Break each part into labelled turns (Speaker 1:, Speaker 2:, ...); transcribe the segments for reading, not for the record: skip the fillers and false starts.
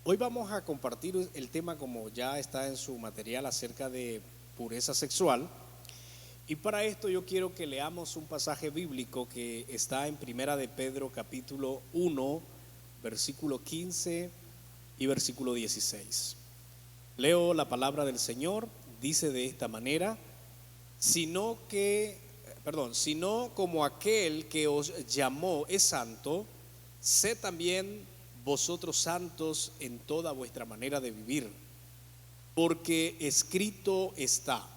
Speaker 1: Hoy vamos a compartir el tema, como ya está en su material, acerca de pureza sexual. Y para esto yo quiero que leamos un pasaje bíblico que está en Primera de Pedro capítulo 1, versículo 15 y versículo 16. Leo la palabra del Señor, dice de esta manera: sino como aquel que os llamó es santo, sé también vosotros santos en toda vuestra manera de vivir, porque escrito está: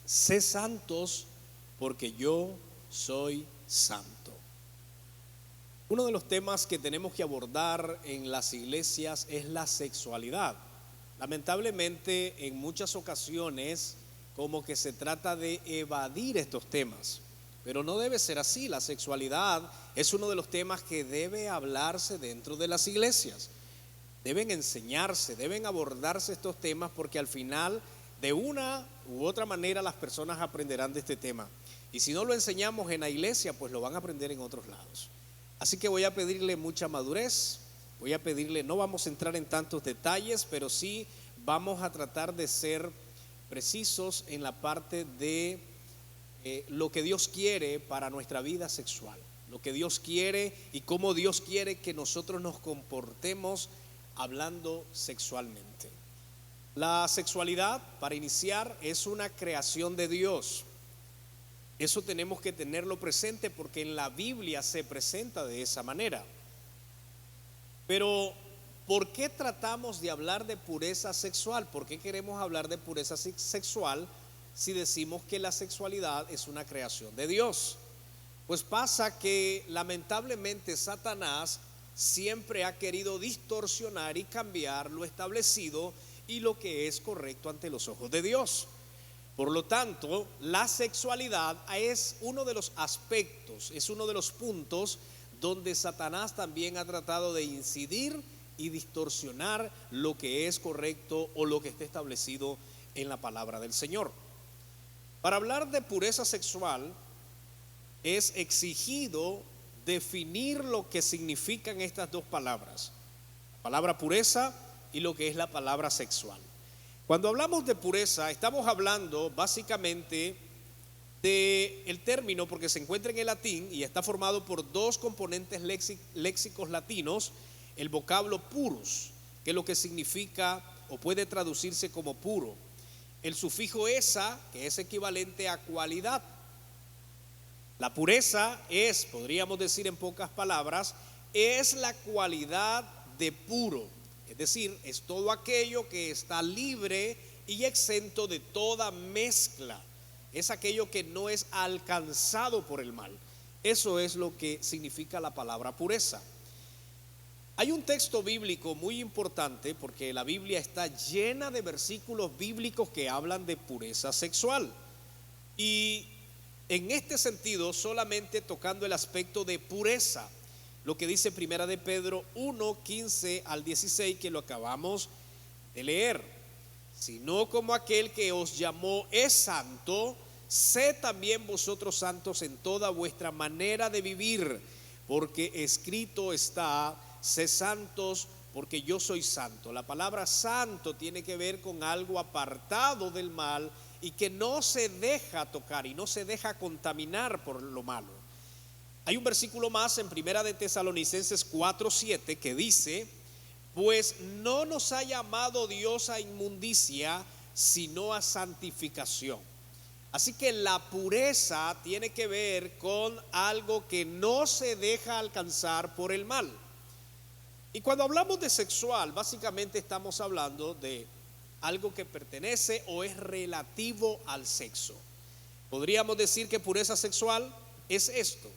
Speaker 1: sé santos porque yo soy santo. Uno de los temas que tenemos que abordar en las iglesias es la sexualidad. Lamentablemente, en muchas ocasiones como que se trata de evadir estos temas, pero no debe ser así. La sexualidad es uno de los temas que debe hablarse dentro de las iglesias. Deben enseñarse, deben abordarse estos temas, porque al final, de una u otra manera, las personas aprenderán de este tema. Y si no lo enseñamos en la iglesia, pues lo van a aprender en otros lados. Así que voy a pedirle mucha madurez, voy a pedirle, no vamos a entrar en tantos detalles, pero sí vamos a tratar de ser precisos en la parte de lo que Dios quiere para nuestra vida sexual, lo que Dios quiere y cómo Dios quiere que nosotros nos comportemos hablando sexualmente. La sexualidad, para iniciar, es una creación de Dios. Eso tenemos que tenerlo presente, porque en la Biblia se presenta de esa manera. Pero ¿por qué tratamos de hablar de pureza sexual? ¿Por qué queremos hablar de pureza sexual si decimos que la sexualidad es una creación de Dios? Pues pasa que lamentablemente Satanás siempre ha querido distorsionar y cambiar lo establecido y lo que es correcto ante los ojos de Dios. Por lo tanto, la sexualidad es uno de los aspectos, es uno de los puntos donde Satanás también ha tratado de incidir y distorsionar lo que es correcto o lo que está establecido en la palabra del Señor. Para hablar de pureza sexual es exigido definir lo que significan estas dos palabras: la palabra pureza y lo que es la palabra sexual. Cuando hablamos de pureza, estamos hablando básicamente del término, porque se encuentra en el latín y está formado por dos componentes léxicos latinos: el vocablo purus, que es lo que significa o puede traducirse como puro; el sufijo esa, que es equivalente a cualidad. La pureza es, podríamos decir en pocas palabras, es la cualidad de puro. Es decir, es todo aquello que está libre y exento de toda mezcla. Es aquello que no es alcanzado por el mal. Eso es lo que significa la palabra pureza. Hay un texto bíblico muy importante, porque la Biblia está llena de versículos bíblicos que hablan de pureza sexual. Y en este sentido, solamente tocando el aspecto de pureza, lo que dice Primera de Pedro 1, 15 al 16, que lo acabamos de leer: sino como aquel que os llamó es santo, sé también vosotros santos en toda vuestra manera de vivir, porque escrito está: sé santos porque yo soy santo. La palabra santo tiene que ver con algo apartado del mal y que no se deja tocar y no se deja contaminar por lo malo. Hay un versículo más en Primera de Tesalonicenses 4:7 que dice: pues no nos ha llamado Dios a inmundicia, sino a santificación. Así que la pureza tiene que ver con algo que no se deja alcanzar por el mal. Y cuando hablamos de sexual, básicamente estamos hablando de algo que pertenece o es relativo al sexo. Podríamos decir que pureza sexual es esto: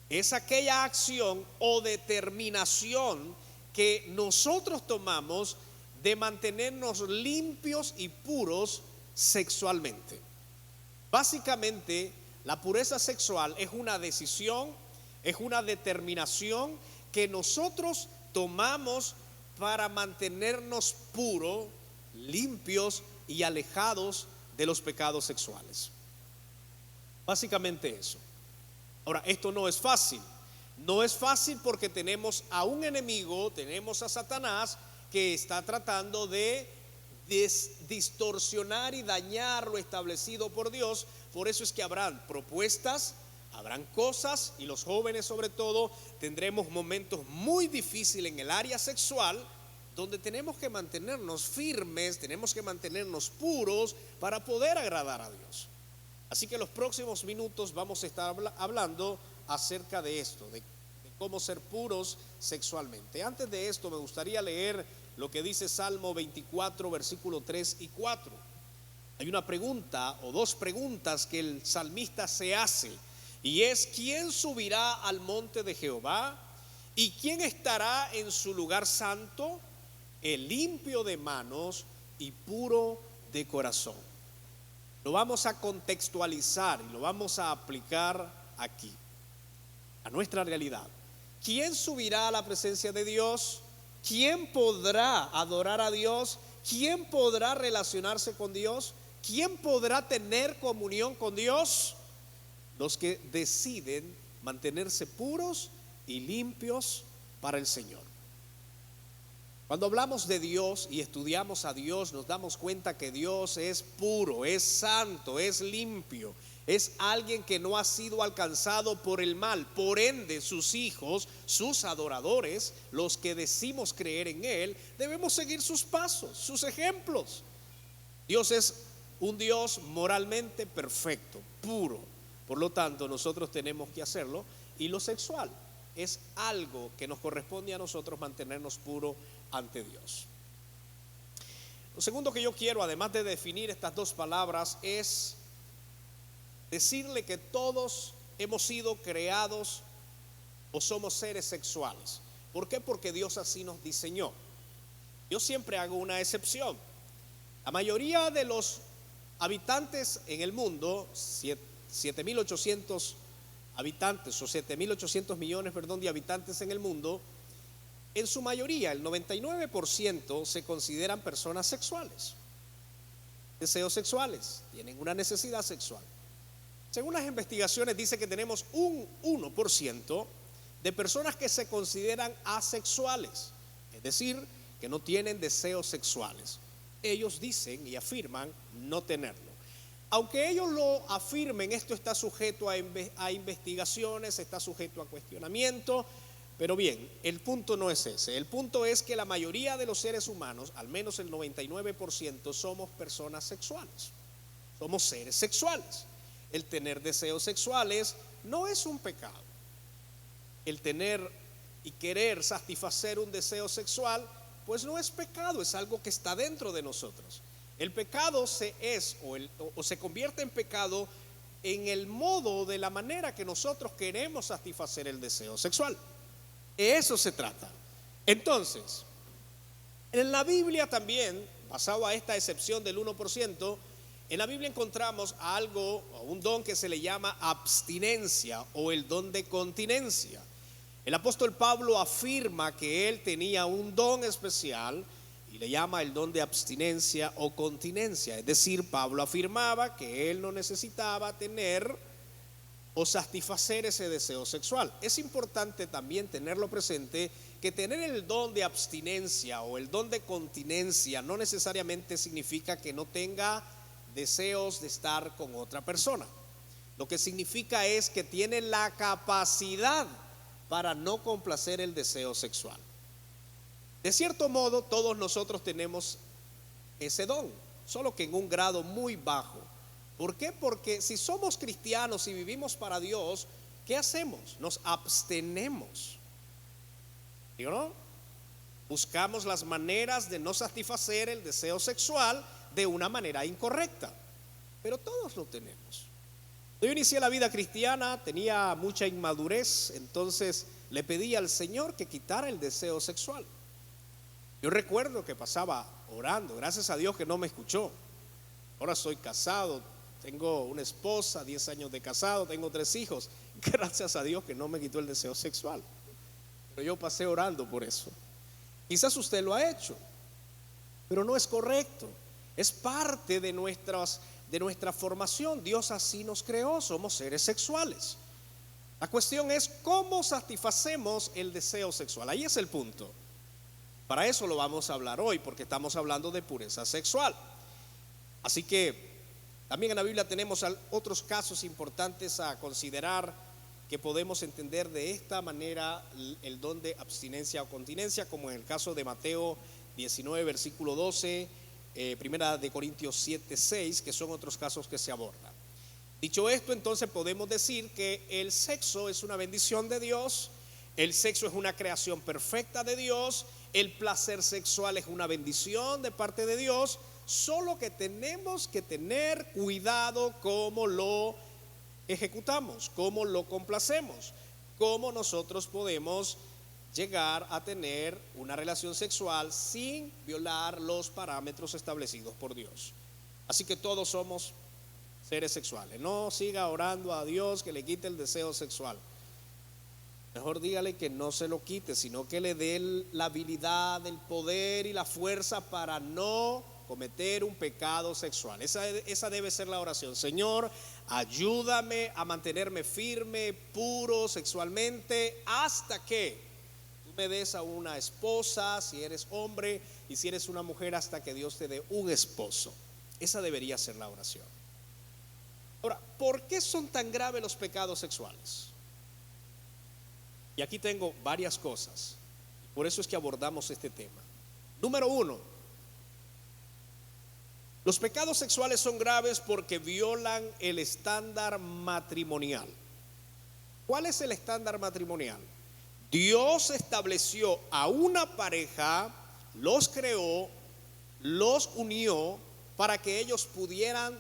Speaker 1: es aquella acción o determinación que nosotros tomamos de mantenernos limpios y puros sexualmente. Básicamente, la pureza sexual es una decisión, es una determinación que nosotros tomamos para mantenernos puros, limpios y alejados de los pecados sexuales. Básicamente eso. Ahora, esto no es fácil. No es fácil porque tenemos a un enemigo, tenemos a Satanás, que está tratando de distorsionar y dañar lo establecido por Dios. Por eso es que habrán propuestas, habrán cosas, y los jóvenes sobre todo tendremos momentos muy difíciles en el área sexual, donde tenemos que mantenernos firmes, tenemos que mantenernos puros para poder agradar a Dios. Así que en los próximos minutos vamos a estar hablando acerca de esto, de cómo ser puros sexualmente. Antes de esto me gustaría leer lo que dice Salmo 24, versículo 3 y 4. Hay una pregunta o dos preguntas que el salmista se hace, y es: ¿quién subirá al monte de Jehová? ¿Y quién estará en su lugar santo? El limpio de manos y puro de corazón. Lo vamos a contextualizar y lo vamos a aplicar aquí, a nuestra realidad. ¿Quién subirá a la presencia de Dios? ¿Quién podrá adorar a Dios? ¿Quién podrá relacionarse con Dios? ¿Quién podrá tener comunión con Dios? Los que deciden mantenerse puros y limpios para el Señor. Cuando hablamos de Dios y estudiamos a Dios, nos damos cuenta que Dios es puro, es santo, es limpio, es alguien que no ha sido alcanzado por el mal. Por ende, sus hijos, sus adoradores, los que decimos creer en Él, debemos seguir sus pasos, sus ejemplos. Dios es un Dios moralmente perfecto, puro. Por lo tanto, nosotros tenemos que hacerlo. Y lo sexual es algo que nos corresponde a nosotros mantenernos puros ante Dios. Lo segundo que yo quiero, además de definir estas dos palabras, es decirle que todos hemos sido creados o somos seres sexuales. ¿Por qué? Porque Dios así nos diseñó. Yo siempre hago una excepción. La mayoría de los habitantes en el mundo, 7.800 habitantes o 7.800 millones, de habitantes en el mundo, en su mayoría, el 99% se consideran personas sexuales, deseos sexuales, tienen una necesidad sexual. Según las investigaciones dice que tenemos un 1% de personas que se consideran asexuales, es decir, que no tienen deseos sexuales. Ellos dicen y afirman no tenerlo. Aunque ellos lo afirmen, esto está sujeto a investigaciones, está sujeto a cuestionamiento. Pero bien, el punto no es ese. El punto es que la mayoría de los seres humanos, al menos el 99%, somos personas sexuales. Somos seres sexuales. El tener deseos sexuales no es un pecado. El tener y querer satisfacer un deseo sexual, pues no es pecado, es algo que está dentro de nosotros. El pecado se convierte en pecado en el modo, de la manera que nosotros queremos satisfacer el deseo sexual. De eso se trata. Entonces, en la Biblia también, basado a esta excepción del 1%, en la Biblia encontramos algo, un don que se le llama abstinencia o el don de continencia. El apóstol Pablo afirma que él tenía un don especial y le llama el don de abstinencia o continencia. Es decir, Pablo afirmaba que él no necesitaba tener o satisfacer ese deseo sexual. Es importante también tenerlo presente, que tener el don de abstinencia o el don de continencia no necesariamente significa que no tenga deseos de estar con otra persona. Lo que significa es que tiene la capacidad para no complacer el deseo sexual. De cierto modo, todos nosotros tenemos ese don, solo que en un grado muy bajo. ¿Por qué? Porque si somos cristianos y vivimos para Dios, ¿qué hacemos? Nos abstenemos. ¿Sí o no? Buscamos las maneras de no satisfacer el deseo sexual de una manera incorrecta. Pero todos lo tenemos. Yo inicié la vida cristiana, tenía mucha inmadurez, entonces le pedí al Señor que quitara el deseo sexual. Yo recuerdo que pasaba orando, gracias a Dios que no me escuchó. Ahora soy casado, tengo una esposa, 10 años de casado, tengo 3 hijos. Gracias a Dios que no me quitó el deseo sexual. Pero yo pasé orando por eso. Quizás usted lo ha hecho, pero no es correcto. Es parte de nuestra formación. Dios así nos creó, somos seres sexuales. La cuestión es cómo satisfacemos el deseo sexual. Ahí es el punto. Para eso lo vamos a hablar hoy, porque estamos hablando de pureza sexual. Así que también en la Biblia tenemos otros casos importantes a considerar que podemos entender de esta manera el don de abstinencia o continencia, como en el caso de Mateo 19, versículo 12, primera de Corintios 7, 6, que son otros casos que se abordan. Dicho esto, entonces podemos decir que el sexo es una bendición de Dios, el sexo es una creación perfecta de Dios, el placer sexual es una bendición de parte de Dios, solo que tenemos que tener cuidado cómo lo ejecutamos, cómo lo complacemos, cómo nosotros podemos llegar a tener una relación sexual sin violar los parámetros establecidos por Dios. Así que todos somos seres sexuales. No siga orando a Dios que le quite el deseo sexual. Mejor dígale que no se lo quite, sino que le dé la habilidad, el poder y la fuerza para no cometer un pecado sexual. Esa debe ser la oración. Señor, ayúdame a mantenerme firme, puro sexualmente, hasta que tú me des a una esposa, si eres hombre, y si eres una mujer, hasta que Dios te dé un esposo. Esa debería ser la oración. Ahora, ¿por qué son tan graves los pecados sexuales? Y aquí tengo varias cosas. Por eso es que abordamos este tema. Número uno, los pecados sexuales son graves porque violan el estándar matrimonial. ¿Cuál es el estándar matrimonial? Dios estableció a una pareja, los creó, los unió para que ellos pudieran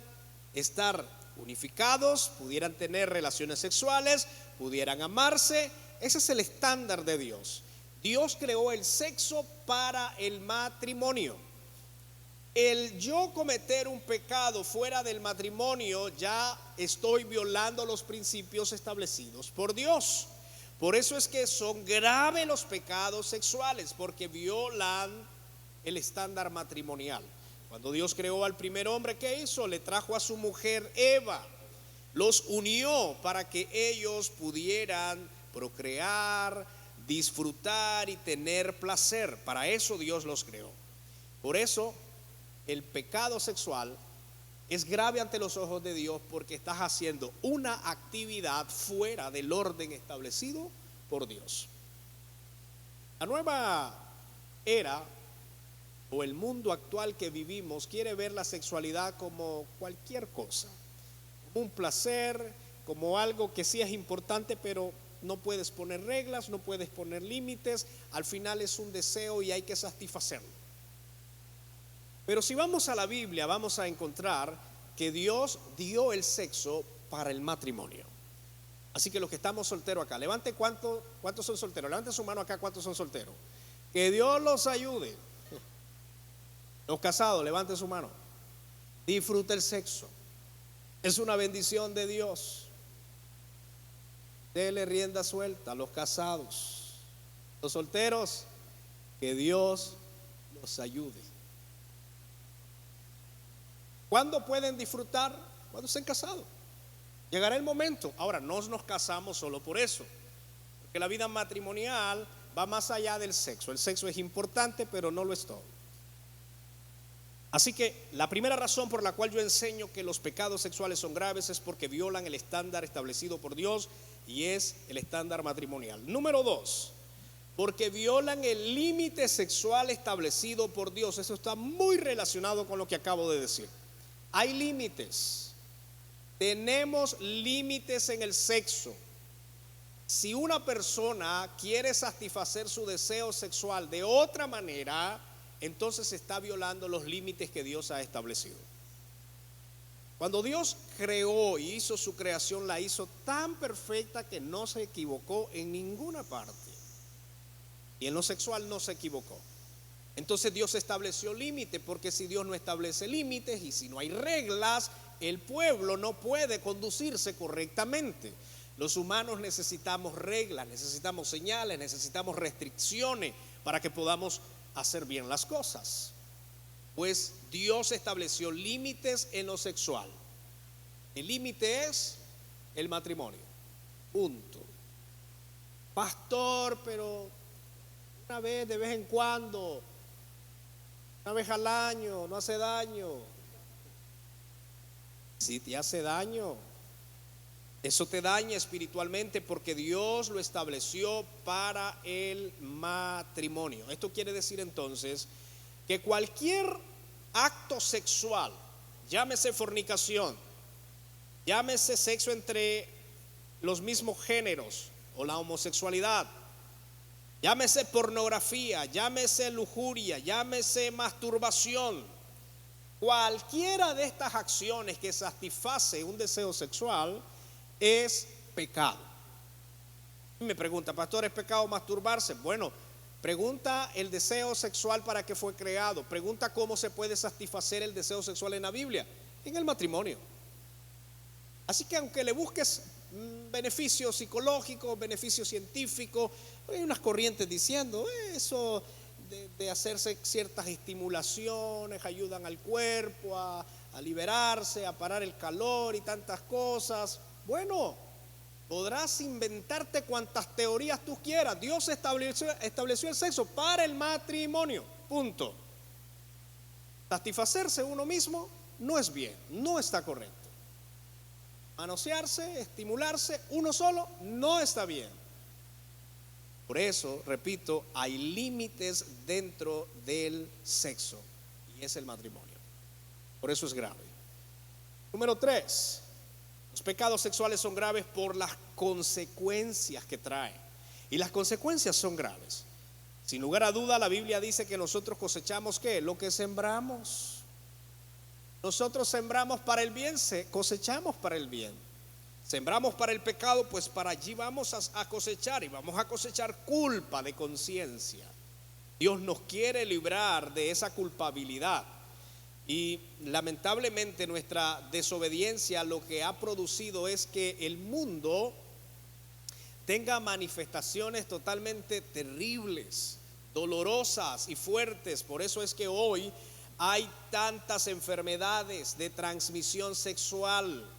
Speaker 1: estar unificados, pudieran tener relaciones sexuales, pudieran amarse. Ese es el estándar de Dios. Dios creó el sexo para el matrimonio. El yo cometer un pecado fuera del matrimonio, ya estoy violando los principios establecidos por Dios. Por eso es que son graves los pecados sexuales, porque violan el estándar matrimonial. Cuando Dios creó al primer hombre, ¿qué hizo? Le trajo a su mujer Eva, los unió para que ellos pudieran procrear, disfrutar y tener placer. Para eso Dios los creó. Por eso el pecado sexual es grave ante los ojos de Dios, porque estás haciendo una actividad fuera del orden establecido por Dios. La nueva era o el mundo actual que vivimos quiere ver la sexualidad como cualquier cosa, como un placer, como algo que sí es importante, pero no puedes poner reglas, no puedes poner límites. Al final es un deseo y hay que satisfacerlo. Pero si vamos a la Biblia, vamos a encontrar que Dios dio el sexo para el matrimonio. Así que los que estamos solteros acá, levante cuántos son solteros, levante su mano acá, cuántos son solteros. Que Dios los ayude. Los casados, levante su mano. Disfruta el sexo. Es una bendición de Dios. Dele rienda suelta a los casados. Los solteros, que Dios los ayude. ¿Cuándo pueden disfrutar? Cuando estén casados. Llegará el momento. Ahora, no nos casamos solo por eso, porque la vida matrimonial va más allá del sexo. El sexo es importante, pero no lo es todo. Así que la primera razón por la cual yo enseño que los pecados sexuales son graves es porque violan el estándar establecido por Dios, y es el estándar matrimonial. Número dos, porque violan el límite sexual establecido por Dios. Eso está muy relacionado con lo que acabo de decir. Hay límites. Tenemos límites en el sexo. Si una persona quiere satisfacer su deseo sexual de otra manera, entonces está violando los límites que Dios ha establecido. Cuando Dios creó y hizo su creación, la hizo tan perfecta que no se equivocó en ninguna parte. Y en lo sexual no se equivocó. Entonces Dios estableció límites, porque si Dios no establece límites y si no hay reglas, el pueblo no puede conducirse correctamente. Los humanos necesitamos reglas, necesitamos señales, necesitamos restricciones para que podamos hacer bien las cosas. Pues Dios estableció límites en lo sexual. El límite es el matrimonio. Punto. Pastor, pero una vez, de vez en cuando, una vez al año, no hace daño. Si te hace daño, eso te daña espiritualmente porque Dios lo estableció para el matrimonio. Esto quiere decir entonces que cualquier acto sexual, llámese fornicación, llámese sexo entre los mismos géneros o la homosexualidad, llámese pornografía, llámese lujuria, llámese masturbación, cualquiera de estas acciones que satisface un deseo sexual es pecado. Me pregunta, pastor, ¿es pecado masturbarse? Bueno, pregunta el deseo sexual para qué fue creado. Pregunta cómo se puede satisfacer el deseo sexual en la Biblia, en el matrimonio. Así que aunque le busques beneficios psicológicos, beneficios científicos, hay unas corrientes diciendo eso de hacerse ciertas estimulaciones ayudan al cuerpo a liberarse, a parar el calor y tantas cosas. Bueno, podrás inventarte cuantas teorías tú quieras. Dios estableció el sexo para el matrimonio, punto. Satisfacerse uno mismo no es bien, no está correcto. Manosearse, estimularse uno solo no está bien. Por eso, repito, hay límites dentro del sexo y es el matrimonio. Por eso es grave. Número 3, los pecados sexuales son graves por las consecuencias que traen. Y las consecuencias son graves. Sin lugar a duda, la Biblia dice que nosotros cosechamos ¿qué? Lo que sembramos. Nosotros sembramos para el bien, cosechamos para el bien. Sembramos para el pecado, pues para allí vamos a cosechar, y vamos a cosechar culpa de conciencia. Dios nos quiere librar de esa culpabilidad. Y lamentablemente nuestra desobediencia lo que ha producido es que el mundo tenga manifestaciones totalmente terribles, dolorosas y fuertes. Por eso es que hoy hay tantas enfermedades de transmisión sexual,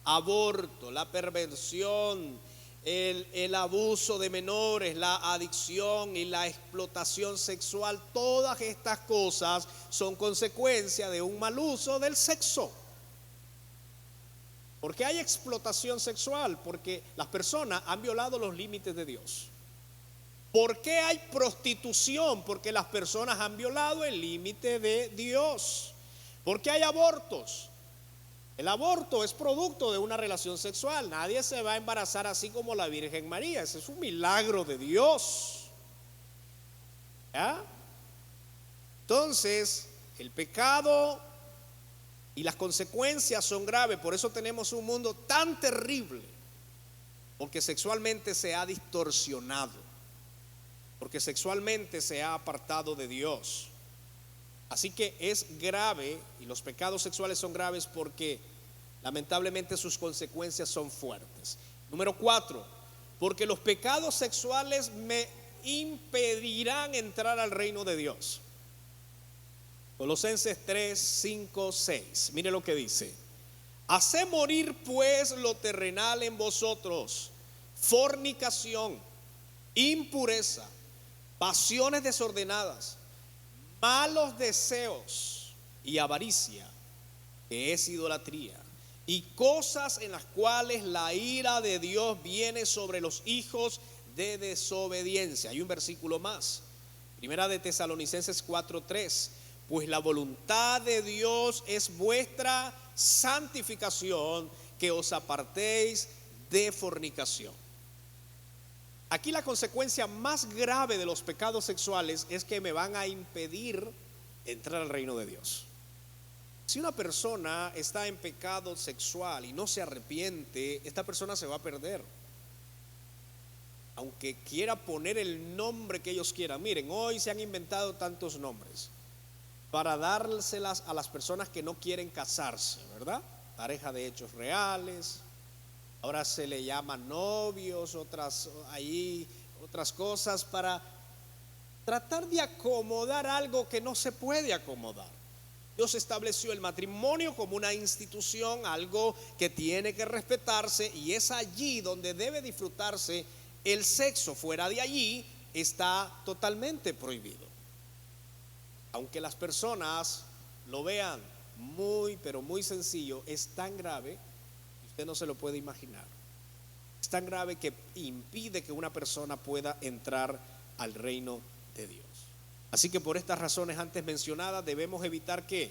Speaker 1: aborto, la perversión, el abuso de menores, la adicción y la explotación sexual. Todas estas cosas son consecuencia de un mal uso del sexo. ¿Por qué hay explotación sexual? Porque las personas han violado los límites de Dios. ¿Por qué hay prostitución? Porque las personas han violado el límite de Dios. ¿Por qué hay abortos? El aborto es producto de una relación sexual. Nadie se va a embarazar así como la Virgen María. Ese es un milagro de Dios. ¿Ya? Entonces, el pecado y las consecuencias son graves. Por eso tenemos un mundo tan terrible. Porque sexualmente se ha distorsionado. Porque sexualmente se ha apartado de Dios. Así que es grave, y los pecados sexuales son graves porque lamentablemente sus consecuencias son fuertes. Número 4, porque los pecados sexuales me impedirán entrar al reino de Dios. Colosenses 3, 5, 6. Mire lo que dice: haced morir pues lo terrenal en vosotros: fornicación, impureza, pasiones desordenadas, malos deseos y avaricia, que es idolatría, y cosas en las cuales la ira de Dios viene sobre los hijos de desobediencia. Hay un versículo más, Primera de Tesalonicenses 4:3: pues la voluntad de Dios es vuestra santificación, que os apartéis de fornicación. Aquí la consecuencia más grave de los pecados sexuales es que me van a impedir entrar al reino de Dios. Si una persona está en pecado sexual y no se arrepiente, esta persona se va a perder. Aunque quiera poner el nombre que ellos quieran. Miren, hoy se han inventado tantos nombres para dárselas a las personas que no quieren casarse, ¿verdad? Pareja de hechos reales. Ahora se le llama novios, otras cosas, para tratar de acomodar algo que no se puede acomodar. Dios estableció el matrimonio como una institución, algo que tiene que respetarse, y es allí donde debe disfrutarse el sexo. Fuera de allí está totalmente prohibido. Aunque las personas lo vean muy, pero muy sencillo, es tan grave que usted no se lo puede imaginar. Es tan grave que impide que una persona pueda entrar al reino de Dios. Así que por estas razones antes mencionadas debemos evitar que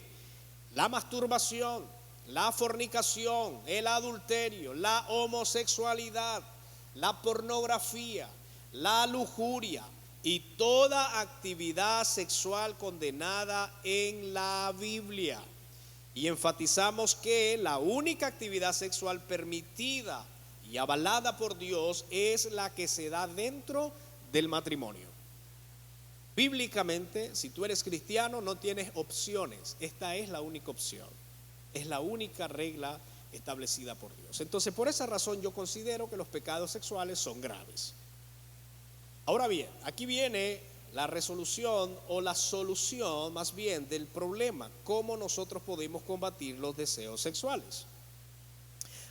Speaker 1: la masturbación, la fornicación, el adulterio, la homosexualidad, la pornografía, la lujuria y toda actividad sexual condenada en la Biblia. Y enfatizamos que la única actividad sexual permitida y avalada por Dios es la que se da dentro del matrimonio. Bíblicamente, si tú eres cristiano, no tienes opciones. Esta es la única opción. Es la única regla establecida por Dios. Entonces, por esa razón yo considero que los pecados sexuales son graves. Ahora bien, aquí viene la resolución o la solución más bien del problema. ¿Cómo nosotros podemos combatir los deseos sexuales?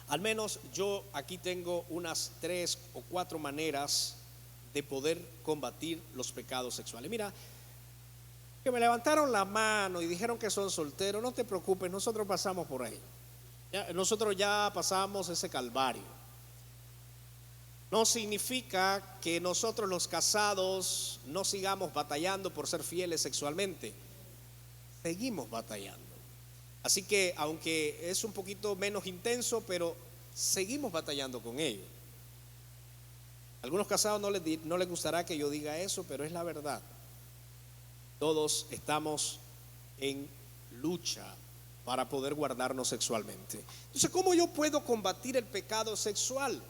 Speaker 1: Al menos yo aquí tengo unas 3 o 4 maneras de poder combatir los pecados sexuales. Mira, que me levantaron la mano y dijeron que son solteros, no te preocupes, nosotros pasamos por ahí. Nosotros ya pasamos ese calvario. No significa que nosotros los casados no sigamos batallando por ser fieles sexualmente. Seguimos batallando. Así que aunque es un poquito menos intenso, pero seguimos batallando con ello. A algunos casados no les gustará que yo diga eso, pero es la verdad. Todos estamos en lucha para poder guardarnos sexualmente. Entonces, ¿cómo yo puedo combatir el pecado sexual?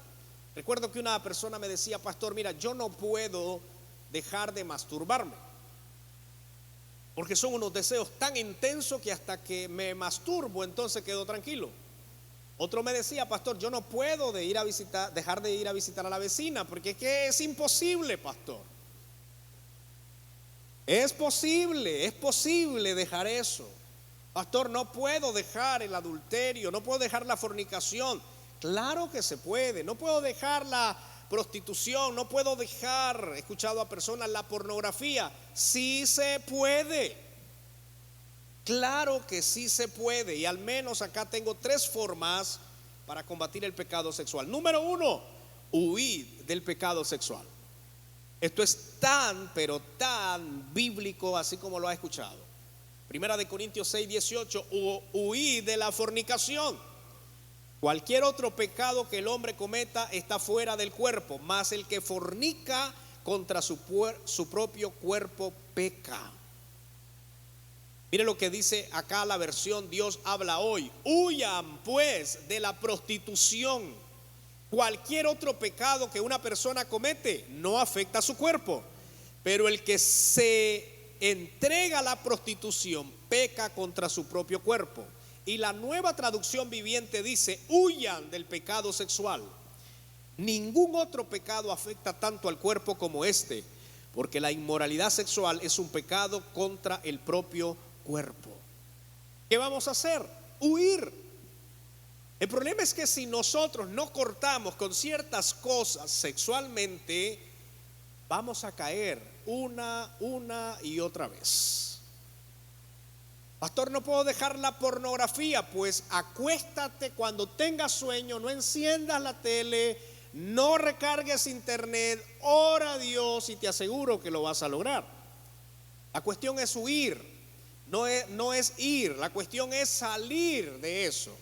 Speaker 1: Recuerdo que una persona me decía: pastor, mira, yo no puedo dejar de masturbarme, porque son unos deseos tan intensos que hasta que me masturbo entonces quedo tranquilo. Otro me decía: pastor, yo no puedo dejar de ir a visitar a la vecina, porque es que es imposible, pastor. Es posible dejar eso. Pastor, no puedo dejar el adulterio, no puedo dejar la fornicación. Claro que se puede. No puedo dejar la prostitución, no puedo dejar, he escuchado a personas, la pornografía. Sí se puede. Claro que sí se puede. Y al menos acá tengo 3 formas para combatir el pecado sexual. Número 1, huir del pecado sexual. Esto es tan, pero tan bíblico, así como lo ha escuchado. Primera de Corintios 6:18, huir de la fornicación. Cualquier otro pecado que el hombre cometa está fuera del cuerpo, mas el que fornica contra su propio cuerpo peca. Mire lo que dice acá la versión Dios habla hoy: huyan pues de la prostitución. Cualquier otro pecado que una persona comete no afecta a su cuerpo, pero el que se entrega a la prostitución peca contra su propio cuerpo. Y la Nueva Traducción Viviente dice: huyan del pecado sexual. Ningún otro pecado afecta tanto al cuerpo como este, porque la inmoralidad sexual es un pecado contra el propio cuerpo. ¿Qué vamos a hacer? Huir. El problema es que si nosotros no cortamos con ciertas cosas sexualmente, vamos a caer una y otra vez. Pastor, no puedo dejar la pornografía. Pues acuéstate cuando tengas sueño, no enciendas la tele, no recargues internet, ora a Dios y te aseguro que lo vas a lograr. La cuestión es huir, no es ir, la cuestión es salir de eso.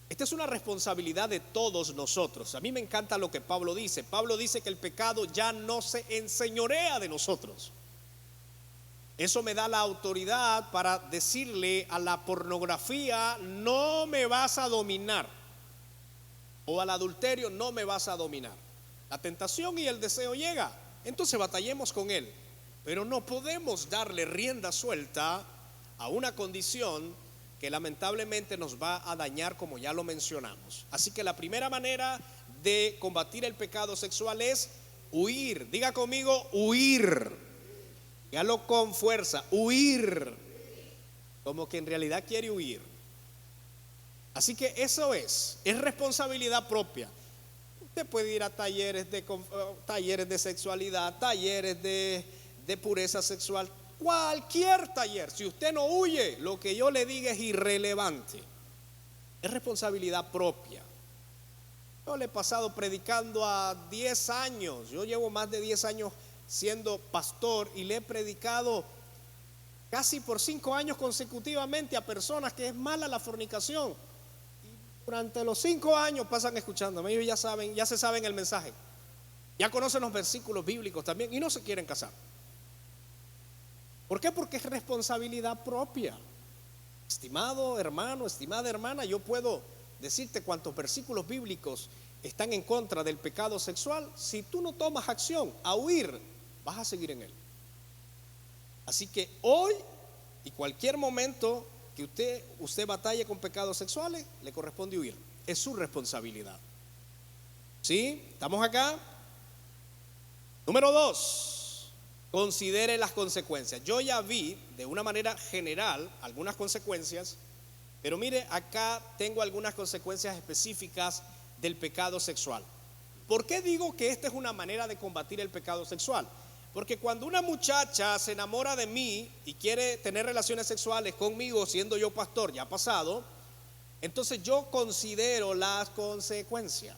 Speaker 1: Esta es una responsabilidad de todos nosotros. A mí me encanta lo que Pablo dice. Pablo dice que el pecado ya no se enseñorea de nosotros. Eso me da la autoridad para decirle a la pornografía: no me vas a dominar. O al adulterio: no me vas a dominar. La tentación y el deseo llega, entonces batallemos con él. Pero no podemos darle rienda suelta a una condición que lamentablemente nos va a dañar, como ya lo mencionamos. Así que la primera manera de combatir el pecado sexual es huir. Diga conmigo: huir. Dígalo con fuerza: huir. Como que en realidad quiere huir. Así que eso es responsabilidad propia. Usted puede ir a talleres de sexualidad, talleres de pureza sexual, cualquier taller. Si usted no huye, lo que yo le diga es irrelevante. Es responsabilidad propia. Yo le he pasado predicando a 10 años. Yo llevo más de 10 años siendo pastor y le he predicado casi por 5 años consecutivamente a personas que es mala la fornicación. Y durante los 5 años pasan escuchándome. Ellos ya saben, ya se saben el mensaje. Ya conocen los versículos bíblicos también y no se quieren casar. ¿Por qué? Porque es responsabilidad propia. Estimado hermano, estimada hermana, yo puedo decirte cuántos versículos bíblicos están en contra del pecado sexual. Si tú no tomas acción a huir, vas a seguir en él. Así que hoy y cualquier momento que usted batalle con pecados sexuales, le corresponde huir. Es su responsabilidad. ¿Sí? ¿Estamos acá? Número 2, considere las consecuencias. Yo ya vi de una manera general algunas consecuencias, pero mire, acá tengo algunas consecuencias específicas del pecado sexual. ¿Por qué digo que esta es una manera de combatir el pecado sexual? Porque cuando una muchacha se enamora de mí y quiere tener relaciones sexuales conmigo, siendo yo pastor, ya pasado, entonces yo considero las consecuencias.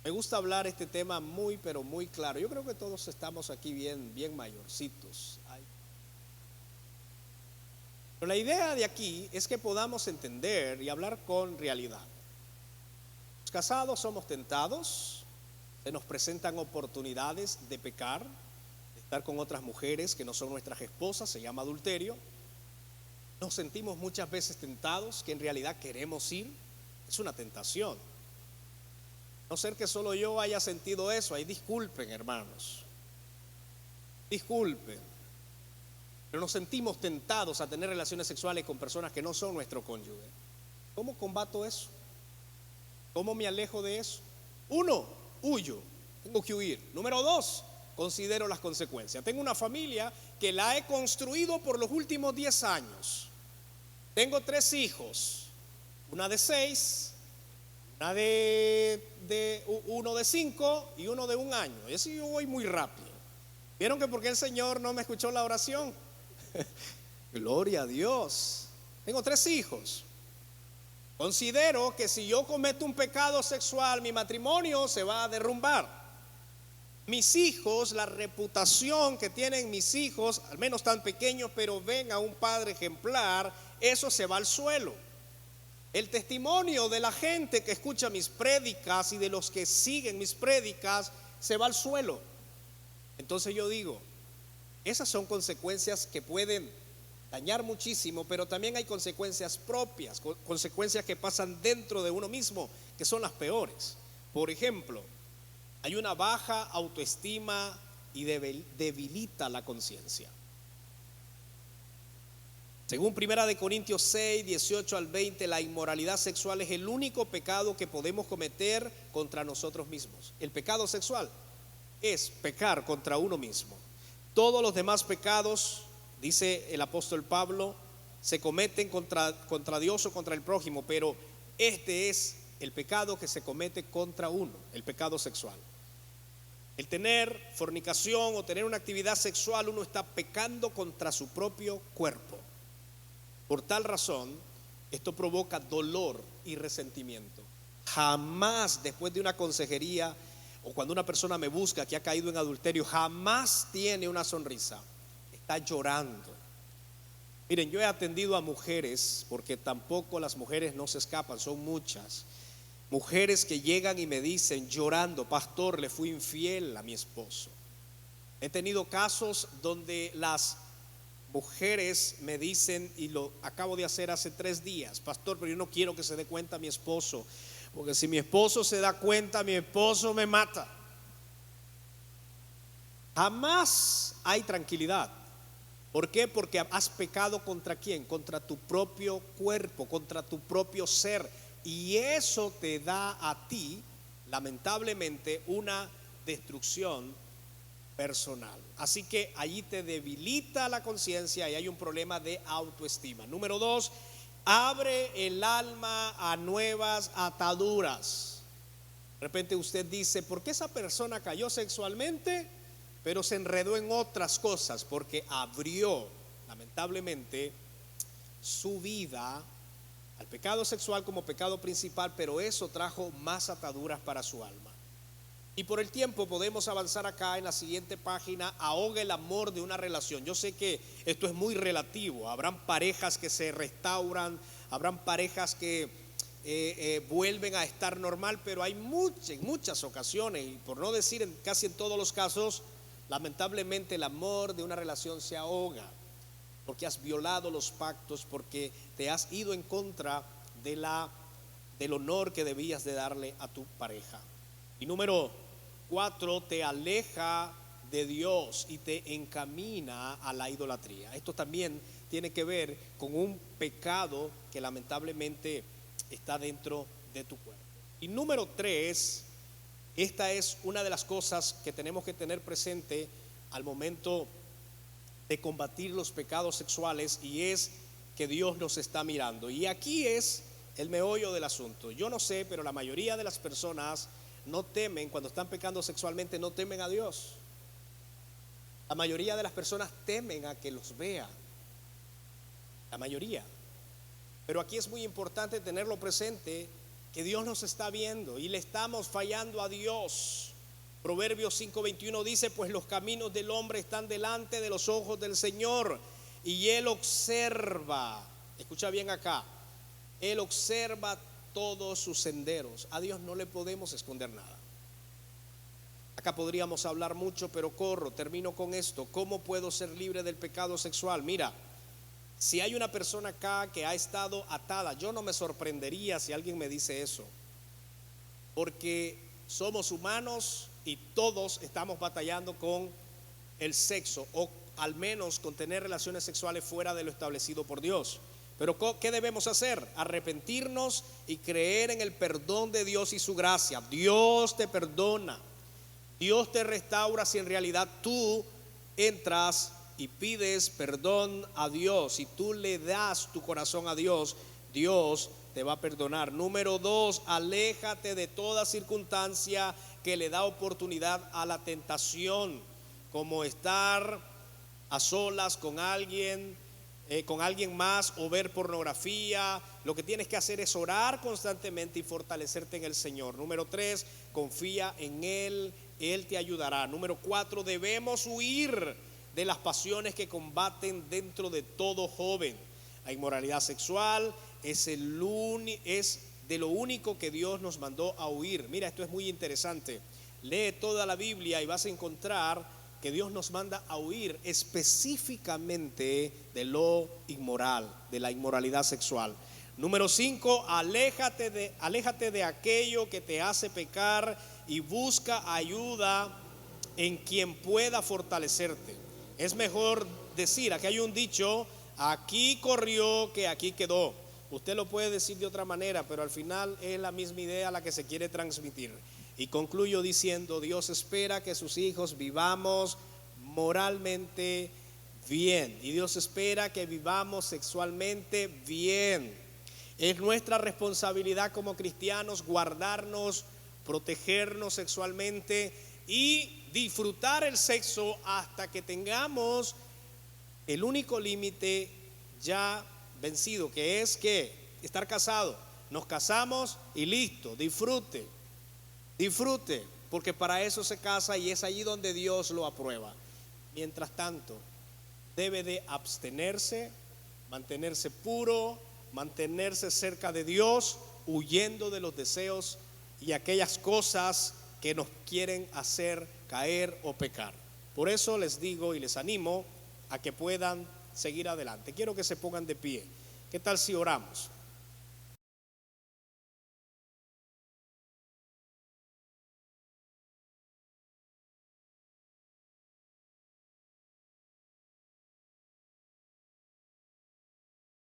Speaker 1: Me gusta hablar este tema muy, pero muy claro. Yo creo que todos estamos aquí bien mayorcitos. Pero la idea de aquí es que podamos entender y hablar con realidad. Los casados somos tentados, se nos presentan oportunidades de pecar, de estar con otras mujeres que no son nuestras esposas, se llama adulterio. Nos sentimos muchas veces tentados, que en realidad queremos ir, es una tentación. No ser que solo yo haya sentido eso, ahí disculpen, hermanos, disculpen, pero nos sentimos tentados a tener relaciones sexuales con personas que no son nuestro cónyuge. ¿Cómo combato eso? ¿Cómo me alejo de eso? 1, huyo, tengo que huir. Número 2, considero las consecuencias. Tengo una familia que la he construido por los últimos 10 años. Tengo 3 hijos, una de 6, uno de 5 y uno de 1 año. Y así yo voy muy rápido. ¿Vieron que por qué el Señor no me escuchó la oración? Gloria a Dios. Tengo 3 hijos. Considero que si yo cometo un pecado sexual, mi matrimonio se va a derrumbar. Mis hijos, la reputación que tienen mis hijos, al menos tan pequeños, pero ven a un padre ejemplar, eso se va al suelo. El testimonio de la gente que escucha mis prédicas y de los que siguen mis prédicas se va al suelo. Entonces yo digo, esas son consecuencias que pueden dañar muchísimo, pero también hay consecuencias propias, consecuencias que pasan dentro de uno mismo, que son las peores. Por ejemplo, hay una baja autoestima y debilita la conciencia. Según 1 Corintios 6, 18 al 20, la inmoralidad sexual es el único pecado que podemos cometer contra nosotros mismos. El pecado sexual es pecar contra uno mismo. Todos los demás pecados, dice el apóstol Pablo, se cometen contra Dios o contra el prójimo, pero este es el pecado que se comete contra uno, el pecado sexual. El tener fornicación o tener una actividad sexual, uno está pecando contra su propio cuerpo. Por tal razón, esto provoca dolor y resentimiento. Jamás después de una consejería o cuando una persona me busca que ha caído en adulterio, jamás tiene una sonrisa, está llorando. Miren, yo he atendido a mujeres, porque tampoco las mujeres no se escapan, son muchas. Mujeres que llegan y me dicen llorando: pastor, le fui infiel a mi esposo. He tenido casos donde las mujeres me dicen, y lo acabo de hacer hace 3 días: pastor, pero yo no quiero que se dé cuenta mi esposo, porque si mi esposo se da cuenta, mi esposo me mata. Jamás hay tranquilidad. ¿Por qué? Porque has pecado ¿contra quién? Contra tu propio cuerpo, contra tu propio ser. Y eso te da a ti, lamentablemente, una destrucción personal. Así que allí te debilita la conciencia y hay un problema de autoestima. Número 2, abre el alma a nuevas ataduras. De repente usted dice, ¿por qué esa persona cayó sexualmente, pero se enredó en otras cosas? Porque abrió, lamentablemente, su vida al pecado sexual como pecado principal, pero eso trajo más ataduras para su alma. Y por el tiempo podemos avanzar acá en la siguiente página: ahoga el amor de una relación. Yo sé que esto es muy relativo, habrán parejas que se restauran, habrán parejas que vuelven a estar normal, pero hay en muchas ocasiones, y por no decir casi en todos los casos, lamentablemente el amor de una relación se ahoga, porque has violado los pactos, porque te has ido en contra del honor que debías de darle a tu pareja. Y número 4, te aleja de Dios y te encamina a la idolatría. Esto también tiene que ver con un pecado que lamentablemente está dentro de tu cuerpo. Y número 3, esta es una de las cosas que tenemos que tener presente al momento de combatir los pecados sexuales, y es que Dios nos está mirando. Y aquí es el meollo del asunto. Yo no sé, pero la mayoría de las personas no temen, cuando están pecando sexualmente, no temen a Dios. La mayoría de las personas temen a que los vea. La mayoría. Pero aquí es muy importante tenerlo presente, que Dios nos está viendo y le estamos fallando a Dios. Proverbios 5:21 dice: pues los caminos del hombre están delante de los ojos del Señor, y Él observa, escucha bien acá, Él observa todos sus senderos. A Dios no le podemos esconder nada. Acá podríamos hablar mucho, pero termino con esto. ¿Cómo puedo ser libre del pecado sexual? Mira, si hay una persona acá que ha estado atada, yo no me sorprendería si alguien me dice eso, porque somos humanos y todos estamos batallando con el sexo, o al menos con tener relaciones sexuales fuera de lo establecido por Dios. Pero ¿qué debemos hacer? Arrepentirnos y creer en el perdón de Dios y su gracia. Dios te perdona, Dios te restaura si en realidad tú entras y pides perdón a Dios. Si tú le das tu corazón a Dios, Dios te va a perdonar. Número 2, aléjate de toda circunstancia que le da oportunidad a la tentación, como estar a solas con alguien más, o ver pornografía. Lo que tienes que hacer es orar constantemente y fortalecerte en el Señor. Número 3, confía en Él, Él te ayudará. Número 4, debemos huir de las pasiones que combaten dentro de todo joven. La inmoralidad sexual es de lo único que Dios nos mandó a huir. Mira, esto es muy interesante. Lee toda la Biblia y vas a encontrar que Dios nos manda a huir específicamente de lo inmoral, de la inmoralidad sexual. Número 5, aléjate de aquello que te hace pecar y busca ayuda en quien pueda fortalecerte. Es mejor decir, aquí hay un dicho: aquí corrió que aquí quedó. Usted lo puede decir de otra manera, pero al final es la misma idea la que se quiere transmitir. Y concluyo diciendo: Dios espera que sus hijos vivamos moralmente bien, y Dios espera que vivamos sexualmente bien. Es nuestra responsabilidad como cristianos guardarnos, protegernos sexualmente y disfrutar el sexo hasta que tengamos el único límite ya vencido, que es que estar casado. Nos casamos y listo, disfrute, porque para eso se casa y es allí donde Dios lo aprueba. Mientras tanto, debe de abstenerse, mantenerse puro, mantenerse cerca de Dios, huyendo de los deseos y aquellas cosas que nos quieren hacer caer o pecar. Por eso les digo y les animo a que puedan seguir adelante. Quiero que se pongan de pie. ¿Qué tal si oramos?